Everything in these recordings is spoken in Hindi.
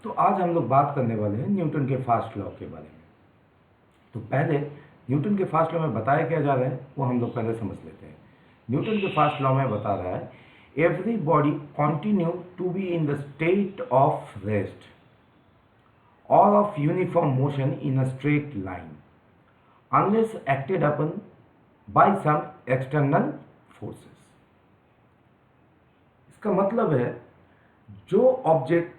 तो आज हम लोग बात करने वाले हैं न्यूटन के फास्ट लॉ के बारे में। तो पहले न्यूटन के फास्ट लॉ में बताया क्या जा रहा है वो हम लोग पहले समझ लेते हैं। न्यूटन के फास्ट लॉ में बता रहा है every body continue to be in the state of rest और of uniform motion in a straight line unless acted upon by some external forces. इसका मतलब है जो ऑब्जेक्ट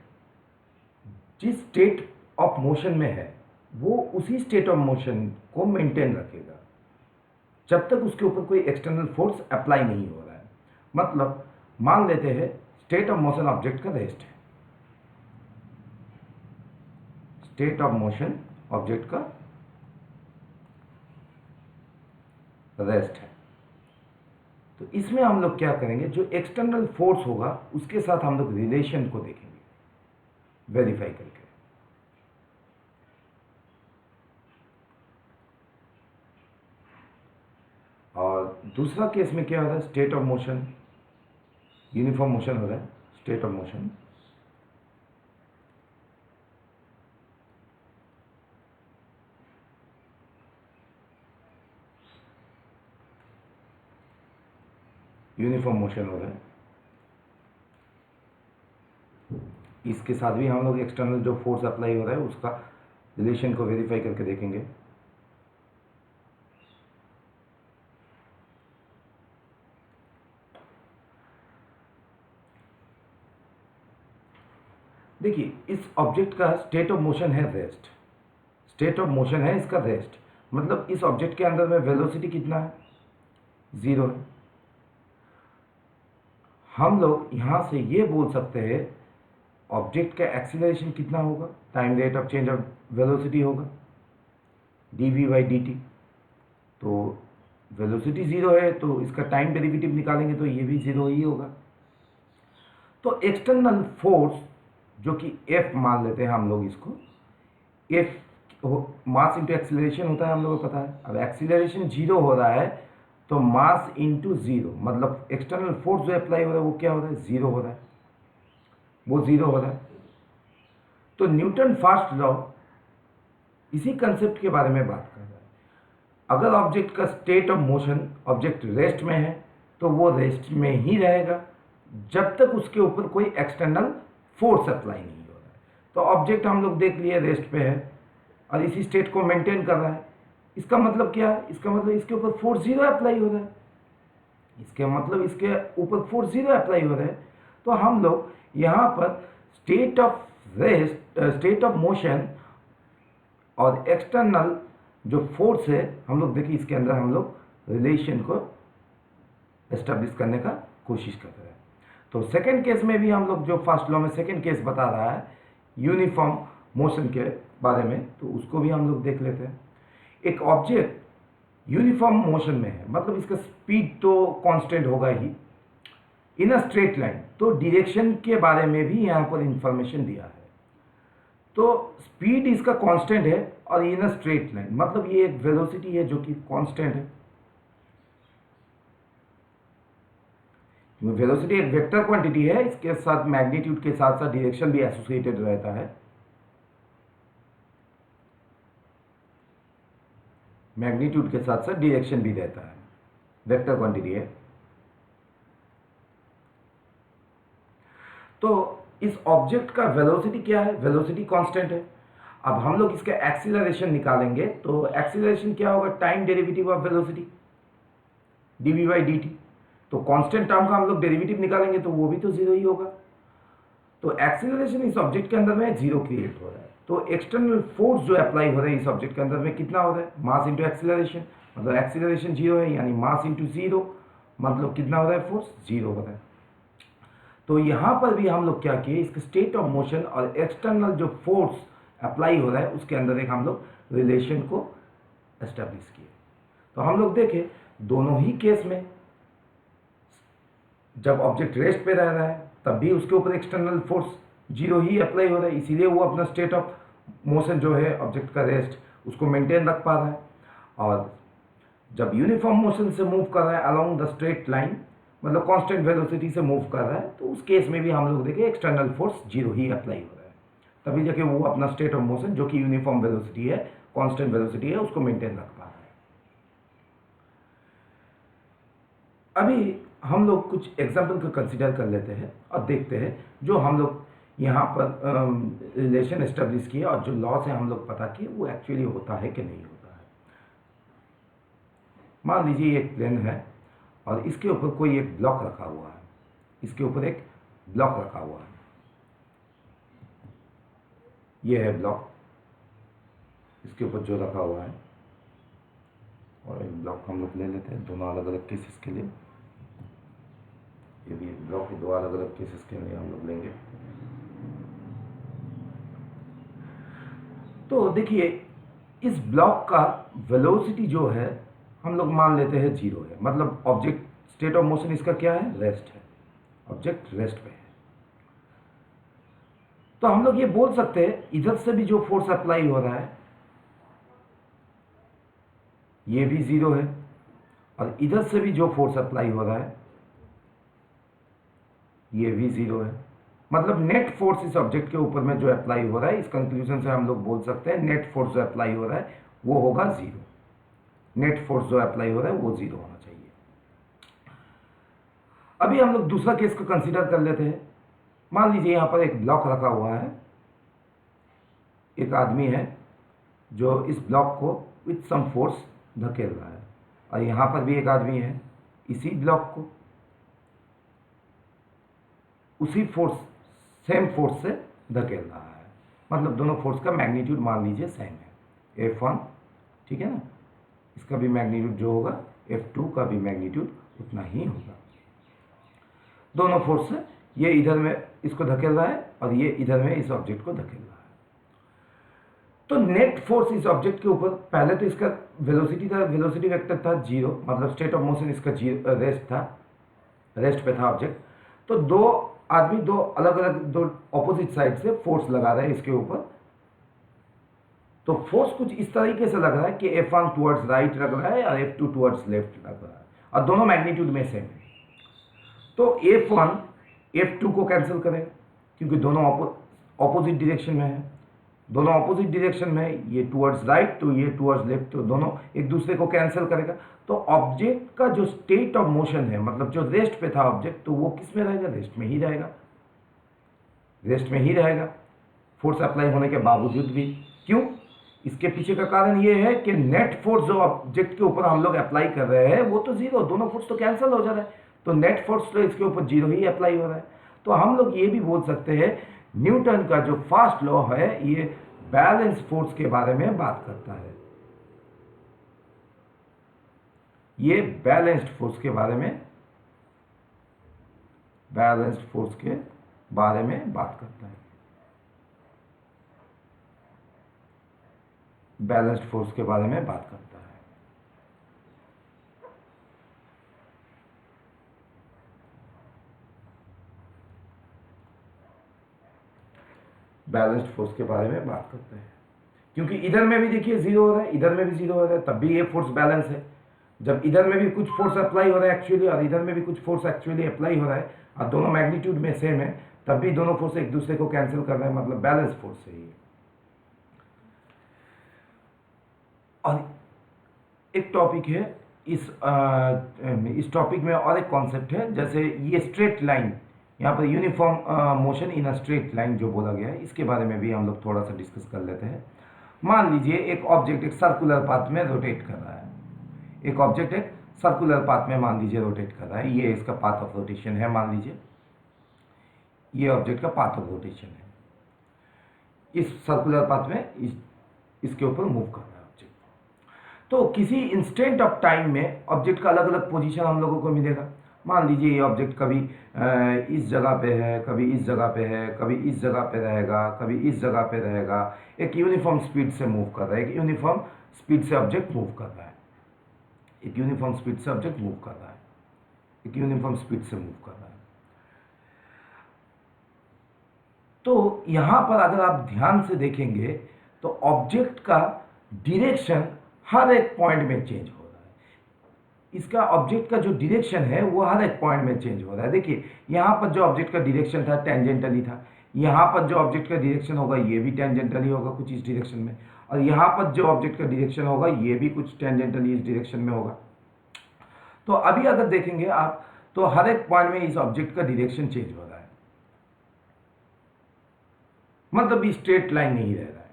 जिस स्टेट ऑफ मोशन में है वो उसी स्टेट ऑफ मोशन को मेंटेन रखेगा जब तक उसके ऊपर कोई एक्सटर्नल फोर्स अप्लाई नहीं हो रहा है। मतलब मान लेते हैं स्टेट ऑफ मोशन ऑब्जेक्ट का रेस्ट है, स्टेट ऑफ मोशन ऑब्जेक्ट का रेस्ट है। तो इसमें हम लोग क्या करेंगे, जो एक्सटर्नल फोर्स होगा उसके साथ हम लोग रिलेशन को देखेंगे वेरीफाई करके। और दूसरा केस में क्या हो रहा है, state of motion uniform motion हो रहा है, state of motion uniform motion हो रहा है। इसके साथ भी हम लोग एक्सटर्नल जो फोर्स अप्लाई हो रहा है उसका रिलेशन को वेरीफाई करके देखेंगे। देखिए इस ऑब्जेक्ट का स्टेट ऑफ मोशन है रेस्ट, स्टेट ऑफ मोशन है इसका रेस्ट, मतलब इस ऑब्जेक्ट के अंदर में वेलोसिटी कितना है, 0 है। हम लोग यहाँ से ये बोल सकते हैं ऑब्जेक्ट का एक्सीलरेशन कितना होगा, time rate of change of velocity होगा dv/dt। तो वेलोसिटी 0 है तो इसका टाइम डेरिवेटिव निकालेंगे तो ये भी 0 ही होगा। तो एक्सटर्नल फोर्स जो कि F मान लेते हैं हम लोग, इसको F मास इंटू एक्सीलरेशन होता है, हम लोगों को पता है। अब एक्सीलरेशन 0 हो रहा है तो मास इंटू 0, मतलब एक्सटर्नल फोर्स जो अप्लाई हो रहा है वो क्या हो रहा है, 0 हो रहा है, वो 0 हो रहा है। तो न्यूटन फास्ट लॉ इसी कंसेप्ट के बारे में बात कर रहा है। अगर ऑब्जेक्ट का state of motion, object rest में है तो वो रेस्ट में ही रहेगा जब तक उसके ऊपर कोई एक्सटर्नल फोर्स अप्लाई नहीं हो रहा है। तो ऑब्जेक्ट हम लोग देख लिए रेस्ट पे है और इसी स्टेट को मेंटेन कर रहा है। इसका मतलब क्या है, इसका मतलब इसके ऊपर फोर्स 0 अप्लाई हो रहा है, इसके मतलब इसके ऊपर फोर्स 0 अप्लाई हो रहा है। तो हम लोग यहाँ पर state of rest, state of motion और एक्सटर्नल जो फोर्स है, हम लोग देखिए इसके अंदर हम लोग रिलेशन को एस्टेब्लिश करने का कोशिश कर रहे हैं। तो सेकेंड केस में भी हम लोग जो फर्स्ट लॉ में सेकेंड केस बता रहा है यूनिफॉर्म मोशन के बारे में, तो उसको भी हम लोग देख लेते हैं। एक ऑब्जेक्ट यूनिफॉर्म मोशन में है, मतलब इसका स्पीड तो कांस्टेंट होगा ही इन अ स्ट्रेट लाइन, तो डायरेक्शन के बारे में भी यहाँ पर इंफॉर्मेशन दिया है। तो स्पीड इसका कांस्टेंट है और इन अ स्ट्रेट लाइन, मतलब ये एक वेलोसिटी है जो कि कांस्टेंट है। वेलोसिटी एक वेक्टर क्वांटिटी है, इसके साथ मैग्नीट्यूड के साथ साथ डायरेक्शन भी एसोसिएटेड रहता है, मैग्नीट्यूड के साथ साथ डायरेक्शन भी रहता है, वेक्टर क्वांटिटी है। तो इस ऑब्जेक्ट का वेलोसिटी क्या है, वेलोसिटी कांस्टेंट है। अब हम लोग इसका एक्सीलरेशन निकालेंगे तो एक्सीलरेशन क्या होगा, time derivative of velocity dv/dt। तो कांस्टेंट टर्म का हम लोग डेरिवेटिव निकालेंगे तो वो भी तो 0 ही होगा। तो एक्सीलरेशन इस ऑब्जेक्ट के अंदर में 0 क्रिएट हो रहा है। तो एक्सटर्नल फोर्स जो अप्लाई हो रहा है इस ऑब्जेक्ट के अंदर में कितना हो रहा है, मास इंटू एक्सीलरेशन, मतलब एक्सीलरेशन 0 है यानी मास इंटू 0, मतलब कितना हो रहा है, फोर्स 0 हो रहा है। तो यहाँ पर भी हम लोग क्या किए, इसके स्टेट ऑफ मोशन और एक्सटर्नल जो फोर्स अप्लाई हो रहा है उसके अंदर एक हम लोग रिलेशन को एस्टेब्लिश किए। तो हम लोग देखें दोनों ही केस में जब ऑब्जेक्ट रेस्ट पे रह रहा है तब भी उसके ऊपर एक्सटर्नल फोर्स 0 ही अप्लाई हो रहा है, इसीलिए वो अपना स्टेट ऑफ मोशन जो है ऑब्जेक्ट का रेस्ट उसको मेंटेन रख पा रहा है। और जब यूनिफॉर्म मोशन से मूव कर रहा है अलोंग द स्ट्रेट लाइन, मतलब कांस्टेंट वेलोसिटी से मूव कर रहा है, तो उस केस में भी हम लोग देखें एक्सटर्नल फोर्स 0 ही अप्लाई हो रहा है। तभी जाके वो अपना स्टेट ऑफ मोशन जो कि यूनिफॉर्म वेलोसिटी है, कांस्टेंट वेलोसिटी है, उसको मेंटेन रख पा रहा है। अभी हम लोग कुछ एग्जाम्पल को कंसिडर कर लेते हैं और देखते हैं जो हम लोग यहाँ पर रिलेशन एस्टेब्लिश किए और जो लॉ से हम लोग पता किए वो एक्चुअली होता है कि नहीं होता है। मान लीजिए एक प्लेन है और इसके ऊपर कोई एक ब्लॉक रखा हुआ है, इसके ऊपर एक ब्लॉक रखा हुआ है, ये है ब्लॉक, इसके ऊपर जो रखा हुआ है, और एक ब्लॉक हम लोग ले लेते हैं दोनों अलग अलग केसेस के लिए, ये भी एक ब्लॉक है, दो अलग अलग केसेस के लिए हम लोग लेंगे। तो देखिए इस ब्लॉक का वेलोसिटी जो है हम लोग मान लेते हैं 0 है, मतलब ऑब्जेक्ट स्टेट ऑफ मोशन इसका क्या है, रेस्ट है, ऑब्जेक्ट रेस्ट पे है। तो हम लोग ये बोल सकते हैं इधर से भी जो फोर्स अप्लाई हो रहा है ये भी 0 है, और इधर से भी जो फोर्स अप्लाई हो रहा है ये भी 0 है। मतलब नेट फोर्स इस ऑब्जेक्ट के ऊपर में जो अप्लाई हो रहा है, इस कंक्लूजन से हम लोग बोल सकते हैं नेट फोर्स जो अप्लाई हो रहा है वो होगा 0। नेट फोर्स जो अप्लाई हो रहा है वो 0 होना चाहिए। अभी हम लोग दूसरा केस को कंसीडर कर लेते हैं। मान लीजिए यहां पर एक ब्लॉक रखा हुआ है, एक आदमी है जो इस ब्लॉक को विथ सम फोर्स धकेल रहा है, और यहां पर भी एक आदमी है इसी ब्लॉक को उसी फोर्स, सेम फोर्स से धकेल रहा है। मतलब दोनों फोर्स का मैग्नीट्यूड मान लीजिए सेम है, F1, ठीक है ना, इसका भी मैग्नीट्यूड जो होगा F2 का भी मैग्नीट्यूड उतना ही होगा। दोनों फोर्स से ये इधर में इसको धकेल रहा है और ये इधर में इस ऑब्जेक्ट को धकेल रहा है। तो नेट फोर्स इस ऑब्जेक्ट के ऊपर, पहले तो इसका वेलोसिटी था, वेलोसिटी वेक्टर था 0, मतलब स्टेट ऑफ मोशन इसका रेस्ट था, रेस्ट पे था ऑब्जेक्ट। तो दो आदमी दो अलग अलग, दो ऑपोजिट साइड से फोर्स लगा रहे हैं इसके ऊपर। तो फोर्स कुछ इस तरीके से लग रहा है कि F1 टुवर्ड्स राइट लग रहा है और F2 टुवर्ड्स लेफ्ट लग रहा है, और दोनों मैग्नीट्यूड में सेम है। तो F1 F2 को कैंसिल करेगा क्योंकि दोनों ऑपोजिट डायरेक्शन में है, दोनों ऑपोजिट डायरेक्शन में, ये टुवर्ड्स राइट तो ये टुवर्ड्स लेफ्ट, तो दोनों एक दूसरे को कैंसिल करेगा। तो ऑब्जेक्ट का जो स्टेट ऑफ मोशन है, मतलब जो रेस्ट पे था ऑब्जेक्ट, तो वो किस में रहेगा, रेस्ट में ही रहेगा, रेस्ट में ही रहेगा फोर्स अप्लाई होने के बावजूद भी। क्यों? इसके पीछे का कारण ये है कि नेट फोर्स जो ऑब्जेक्ट के ऊपर हम लोग अप्लाई कर रहे हैं वो तो 0, दोनों फोर्स तो कैंसिल हो जा रहा है, तो नेट फोर्स तो इसके ऊपर 0 ही अप्लाई हो रहा है। तो हम लोग ये भी बोल सकते हैं न्यूटन का जो फर्स्ट लॉ है ये बैलेंस फोर्स के बारे में बात करता है, ये बैलेंस्ड फोर्स के बारे में, बैलेंस्ड फोर्स के बारे में बात करता है, बैलेंस्ड फोर्स के बारे में बात करता है। बैलेंस्ड फोर्स के बारे में बात करते हैं क्योंकि इधर में भी देखिए 0 हो रहा है, इधर में भी 0 हो रहा है, तब भी ये फोर्स बैलेंस है। जब इधर में भी कुछ फोर्स अप्लाई हो रहा है एक्चुअली और इधर में भी कुछ फोर्स एक्चुअली अप्लाई हो रहा है और दोनों मैग्नीट्यूड में सेम है, तब भी दोनों फोर्स एक दूसरे को कैंसिल कर रहे हैं, मतलब बैलेंस फोर्स है ये। और एक टॉपिक है इस टॉपिक में, और एक कॉन्सेप्ट है, जैसे ये स्ट्रेट लाइन, यहाँ पर uniform motion in a straight line जो बोला गया है, इसके बारे में भी हम लोग थोड़ा सा डिस्कस कर लेते हैं। मान लीजिए एक ऑब्जेक्ट एक सर्कुलर पाथ में रोटेट कर रहा है, एक ऑब्जेक्ट एक सर्कुलर पाथ में मान लीजिए रोटेट कर रहा है, ये इसका पाथ ऑफ रोटेशन है, मान लीजिए ये ऑब्जेक्ट का पाथ ऑफ रोटेशन है, इस सर्कुलर पाथ में इसके ऊपर मूव कर रहा है ऑब्जेक्ट। तो किसी इंस्टेंट ऑफ टाइम में ऑब्जेक्ट का अलग अलग पोजीशन हम लोगों को मिलेगा। मान लीजिए ये ऑब्जेक्ट कभी इस जगह पे है, कभी इस जगह पे है, कभी इस जगह पे रहेगा, कभी इस जगह पे रहेगा, एक यूनिफॉर्म स्पीड से मूव कर रहा है, एक यूनिफॉर्म स्पीड से ऑब्जेक्ट मूव कर रहा है, एक यूनिफॉर्म स्पीड से ऑब्जेक्ट मूव कर रहा है, एक यूनिफॉर्म स्पीड से मूव कर रहा है। तो यहां पर अगर आप ध्यान से देखेंगे तो ऑब्जेक्ट का डायरेक्शन हर एक पॉइंट में चेंज हो रहा है, इसका ऑब्जेक्ट का जो डायरेक्शन है वो हर एक पॉइंट में चेंज हो रहा है। देखिए यहां पर जो ऑब्जेक्ट का डायरेक्शन था टेंजेंटली था, यहाँ पर जो ऑब्जेक्ट का डायरेक्शन होगा ये भी टेंजेंटली होगा कुछ इस डायरेक्शन में, और यहाँ पर जो ऑब्जेक्ट का डायरेक्शन होगा ये भी कुछ टेंजेंटली इस डायरेक्शन में होगा। तो अभी अगर देखेंगे आप तो हर एक पॉइंट में इस ऑब्जेक्ट का डायरेक्शन चेंज हो रहा है, मतलब स्ट्रेट लाइन नहीं रह रहा है।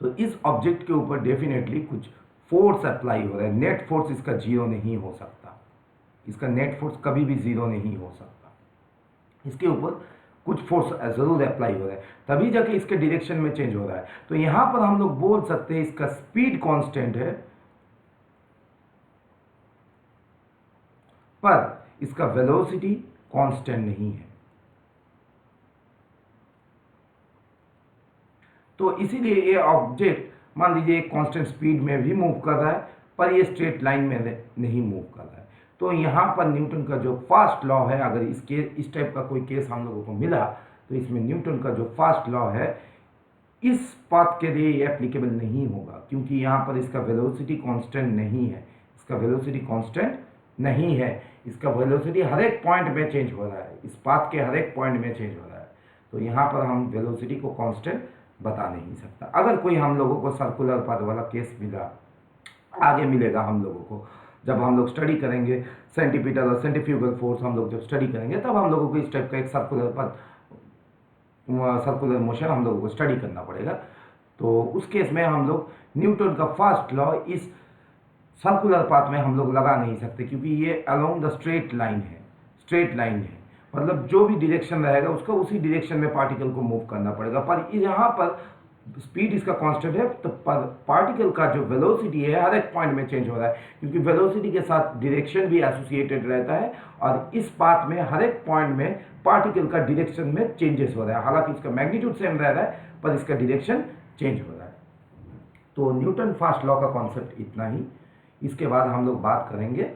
तो इस ऑब्जेक्ट के ऊपर डेफिनेटली कुछ फोर्स अप्लाई हो रहा है। नेट फोर्स इसका जीरो नहीं हो सकता, इसका नेट फोर्स कभी भी जीरो नहीं हो सकता, इसके ऊपर कुछ फोर्स जरूर अप्लाई हो रहा है, तभी जाके इसके डायरेक्शन में चेंज हो रहा है। तो यहां पर हम लोग बोल सकते हैं इसका स्पीड कांस्टेंट है, पर इसका वेलोसिटी कांस्टेंट नहीं है। तो इसीलिए ये ऑब्जेक्ट मान लीजिए एक कांस्टेंट स्पीड में भी मूव कर रहा है, पर ये स्ट्रेट लाइन में नहीं मूव कर रहा है। तो यहाँ पर न्यूटन का जो फर्स्ट लॉ है, अगर इस टाइप का कोई केस हम लोगों को मिला तो इसमें न्यूटन का जो फर्स्ट लॉ है इस पाथ के लिए ये एप्लीकेबल नहीं होगा, क्योंकि यहाँ पर इसका वेलोसिटी कांस्टेंट नहीं है, इसका वेलोसिटी कांस्टेंट नहीं है, इसका वेलोसिटी हर एक पॉइंट में चेंज हो रहा है, इस पाथ के हर एक पॉइंट में चेंज हो रहा है। तो यहाँ पर हम वेलोसिटी को कांस्टेंट बता नहीं सकता। अगर कोई हम लोगों को सर्कुलर पाथ वाला केस मिला, आगे मिलेगा हम लोगों को जब हम लोग स्टडी करेंगे सेंटीपिटल और सेंट्रीफ्यूगल फोर्स, हम लोग जब स्टडी करेंगे तब हम लोगों को इस टाइप का एक सर्कुलर मोशन हम लोगों को स्टडी करना पड़ेगा। तो उस केस में हम लोग न्यूटन का फर्स्ट लॉ इस सर्कुलर पाथ में हम लोग लगा नहीं सकते, क्योंकि ये अलोंग द स्ट्रेट लाइन है, स्ट्रेट लाइन है, मतलब जो भी डायरेक्शन रहेगा उसका उसी डायरेक्शन में पार्टिकल को मूव करना पड़ेगा। पर यहाँ पर स्पीड इसका कांस्टेंट है, तो पार्टिकल का जो वेलोसिटी है हर एक पॉइंट में चेंज हो रहा है, क्योंकि वेलोसिटी के साथ डायरेक्शन भी एसोसिएटेड रहता है, और इस पाथ में हर एक पॉइंट में पार्टिकल का डायरेक्शन में चेंजेस हो रहा है। हालांकि इसका मैग्नीट्यूड सेम रह रहा है, पर इसका डायरेक्शन चेंज हो रहा है। तो न्यूटन फर्स्ट लॉ का कॉन्सेप्ट इतना ही। इसके बाद हम लोग बात करेंगे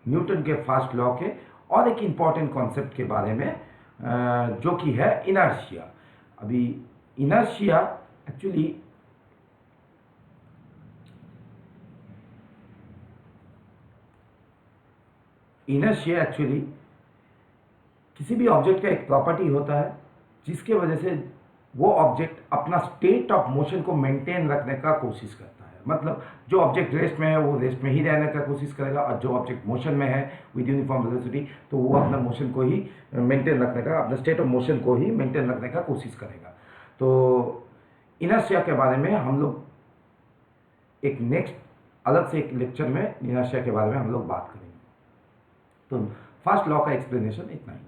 न्यूटन के फर्स्ट लॉ के और एक इंपॉर्टेंट कॉन्सेप्ट के बारे में, जो कि है इनर्शिया। अभी इनर्शिया एक्चुअली किसी भी ऑब्जेक्ट का एक प्रॉपर्टी होता है जिसके वजह से वो ऑब्जेक्ट अपना स्टेट ऑफ मोशन को मेंटेन रखने का कोशिश करता है। मतलब जो ऑब्जेक्ट रेस्ट में है वो रेस्ट में ही रहने का कोशिश करेगा, और जो ऑब्जेक्ट मोशन में है विद यूनिफॉर्म वेलोसिटी तो वो अपना मोशन को ही मेंटेन रखने का, अपना स्टेट ऑफ मोशन को ही मेंटेन रखने का कोशिश करेगा। तो इनर्शिया के बारे में हम लोग एक नेक्स्ट अलग से एक लेक्चर में इनर्शिया के बारे में हम लोग बात करेंगे। तो फर्स्ट लॉ का एक्सप्लेनेशन इतना ही।